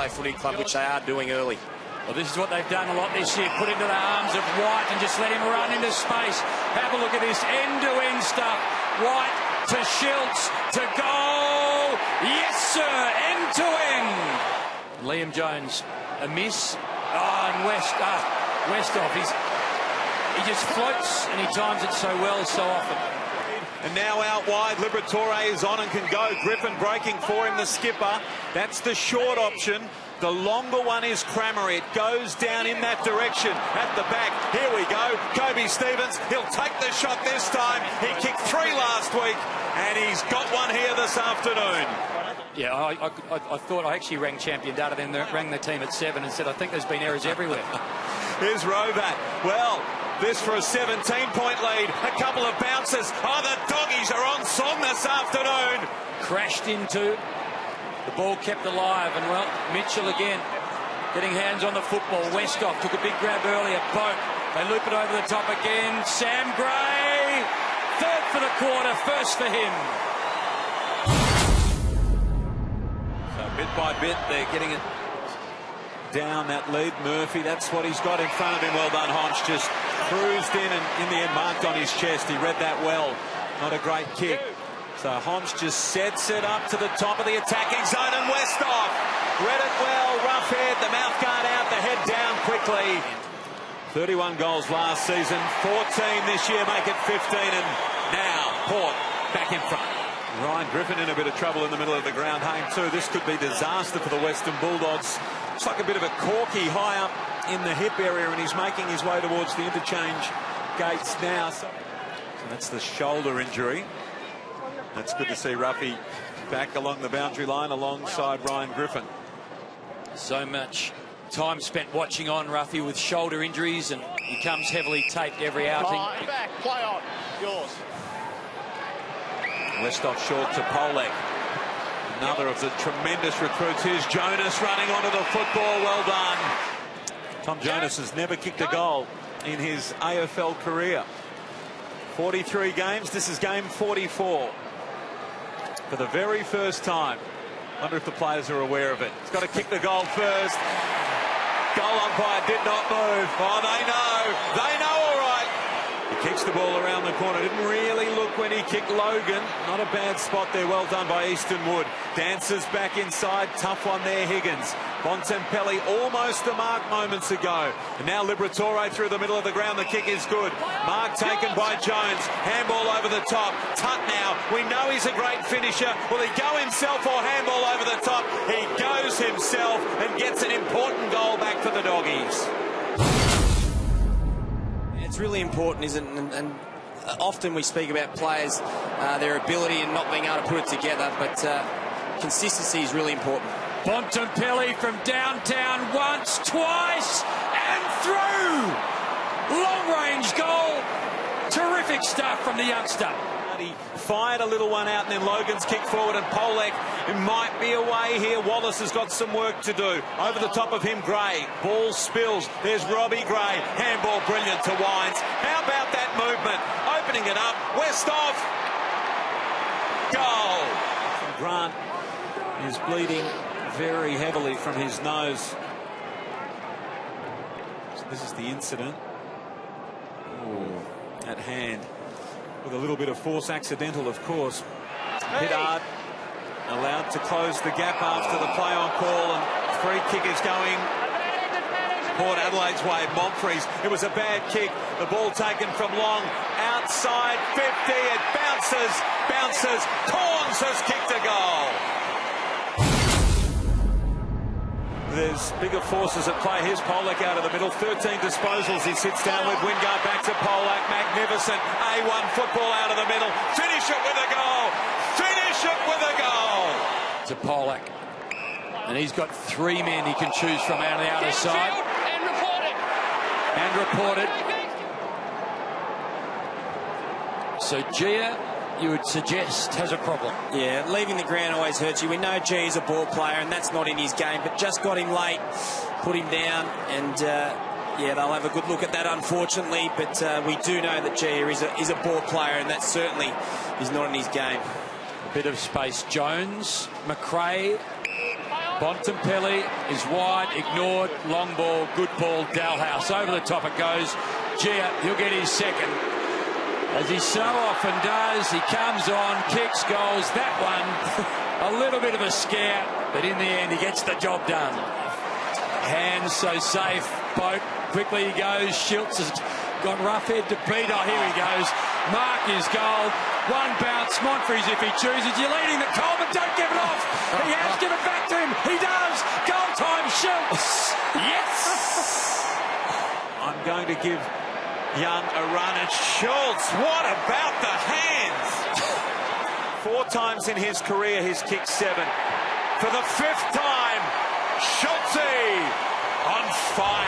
Adelaide Footy Club, which they are doing early. Well, this is what they've done a lot this year. Put into the arms of White and just let him run into space. Have a look at this end-to-end stuff. White to Schiltz to goal. Yes, sir, end-to-end. Liam Jones, a miss. Oh, and Westhoff, he just floats and he times it so well so often. And now out wide, Liberatore is on and can go. Griffin breaking for him, the skipper. That's the short option. The longer one is Crammer. It goes down in that direction. At the back, here we go. Kobe Stevens, he'll take the shot this time. He kicked 3 last week, and he's got one here this afternoon. Yeah, I thought I actually rang Champion Data, then rang the team at 7 and said, I think there's been errors everywhere. Here's Rovat. Well, this for a 17-point lead. A couple of bounces. Oh, the Doggies are on song this afternoon. Crashed into. The ball kept alive, and well, Mitchell again getting hands on the football. Westhoff took a big grab earlier. Boak, they loop it over the top again. Sam Gray, third for the quarter, first for him. So bit by bit, they're getting it down that lead. Murphy, that's what he's got in front of him. Well done, Honch. Just cruised in the end, marked on his chest. He read that well. Not a great kick. So Honch just sets it up to the top of the attacking zone, and Westhoff read it well. Rough head, the mouth guard out, the head down quickly. 31 goals last season, 14 this year, make it 15, and now Port back in front. Ryan Griffin in a bit of trouble in the middle of the ground. Hayne too. This could be disaster for the Western Bulldogs. It's like a bit of a corky high up in the hip area, and he's making his way towards the interchange gates now. So that's the shoulder injury. That's good to see Ruffy back along the boundary line alongside Ryan Griffin. So much time spent watching on Ruffy with shoulder injuries, and he comes heavily taped every outing. Back, play on, yours. Westhoff short to Polek. Another of the tremendous recruits. Here's Jonas running onto the football. Well done. Tom Jonas has never kicked a goal in his AFL career. 43 games. This is game 44. For the very first time. Wonder if the players are aware of it. He's got to kick the goal first. Goal umpire did not move. Oh, they know. They know all right. He kicks the ball around the corner. Didn't really look when he kicked Logan. Not a bad spot there. Well done by Easton Wood. Dances back inside. Tough one there, Higgins. Bontempelli almost the mark moments ago. And now Liberatore through the middle of the ground. The kick is good. Mark taken by Jones. Handball over the top. Tutt now. We know he's a great finisher. Will he go himself or handball over the top? He goes himself and gets an important goal back for the Doggies. It's really important, isn't it? And often we speak about players, their ability and not being able to put it together, but consistency is really important. Bontempelli from downtown once, twice, and through! Long-range goal. Terrific stuff from the youngster. He fired a little one out, and then Logan's kicked forward, and Polek might be away here. Wallace has got some work to do. Over the top of him, Gray. Ball spills. There's Robbie Gray. Handball brilliant to Wines. How about that movement? Opening it up. Westhoff. Goal. Grant is bleeding very heavily from his nose. So this is the incident. Ooh, at hand. With a little bit of force, accidental, of course. Hiddard allowed to close the gap after the play on call, and free kick is going Port Adelaide's way. Monfries, it was a bad kick. The ball taken from long, outside 50. It bounces. Corns has kicked a goal. There's bigger forces at play. Here's Polek out of the middle. 13 disposals. He sits down with Wingard back to Polek. Magnificent. A1 football out of the middle. Finish it with a goal. Finish it with a goal. To Polek. And he's got 3 men he can choose from out on the outer side. And report it. So Gia, you would suggest, has a problem. Yeah, leaving the ground always hurts you. We know G is a ball player, and that's not in his game, but just got him late, put him down, and yeah, they'll have a good look at that, unfortunately, but we do know that G is a ball player, and that certainly is not in his game. A bit of space. Jones, McRae, Bontempelli is wide, ignored, long ball, good ball, Dalhouse. Over the top it goes. Gia, he'll get his second. As he so often does, he comes on, kicks, goals. That one, a little bit of a scare, but in the end, he gets the job done. Hands so safe. Boat, quickly he goes. Schultz has got rough head to beat. Oh, here he goes. Mark his goal. One bounce. Montfries, if he chooses. You're leading the Coleman. Don't give it off. He has given it back to him. He does. Goal time, Schultz. Yes. I'm going to give Young a run at Schultz. What about the hands? 4 times in his career he's kicked 7. For the 5th time, Schultz on fire.